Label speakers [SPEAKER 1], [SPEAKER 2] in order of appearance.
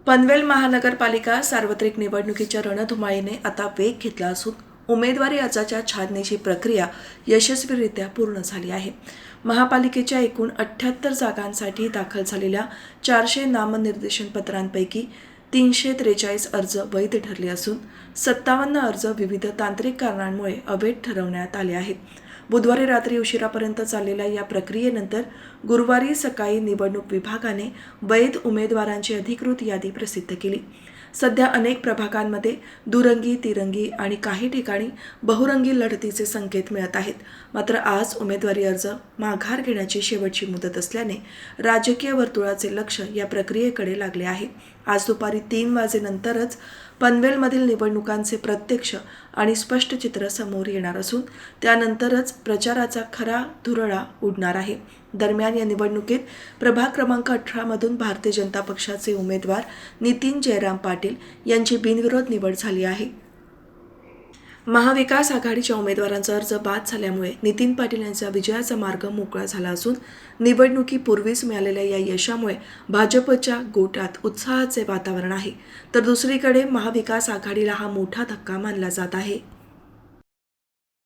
[SPEAKER 1] पनवेल महानगरपालिका सार्वत्रिक निवडणुकीच्या रणधुमाळीने आता वेग घेतला असून उमेदवारी अर्जाच्या छाननीची प्रक्रिया यशस्वीरित्या पूर्ण झाली आहे. महापालिकेच्या एकूण 78 जागांसाठी दाखल झालेल्या 400 नामनिर्देशन पत्रांपैकी 343 अर्ज वैध ठरले असून 57 अर्ज विविध तांत्रिक कारणांमुळे अवैध ठरवण्यात आले आहेत. बुधवारी रात्री उशिरापर्यंत चाललेल्या या प्रक्रियेनंतर गुरुवारी सकाळी निवडणूक विभागाने वैध उमेदवारांची अधिकृत यादी प्रसिद्ध केली. सध्या अनेक प्रभागांमध्ये दुरंगी, तिरंगी आणि काही ठिकाणी बहुरंगी लढतीचे संकेत मिळत आहेत. मात्र आज उमेदवारी अर्ज माघार घेण्याची शेवटची मुदत असल्याने राजकीय वर्तुळाचे लक्ष या प्रक्रियेकडे लागले आहे. आज दुपारी 3 वाजेनंतरच पनवेलमधील निवडणुकांचे प्रत्यक्ष आणि स्पष्ट चित्र समोर येणार असून त्यानंतरच प्रचाराचा खरा धुरळा उडणार आहे. दरम्यान या निवडणुकीत प्रभाग क्रमांक 18 मधून भारतीय जनता पक्षाचे उमेदवार नितीन जयराम पाटील यांची बिनविरोध निवड झाली आहे. महाविकास आघाडीच्या उमेदवारांचा अर्ज बाद झाल्यामुळे नितीन पाटील यांचा विजयाचा मार्ग मोकळा झाला असून निवडणुकीपूर्वीच मिळालेल्या या यशामुळे भाजपच्या गोटात उत्साहाचे वातावरण आहे. तर दुसरीकडे महाविकास आघाडीला हा मोठा धक्का मानला जात आहे.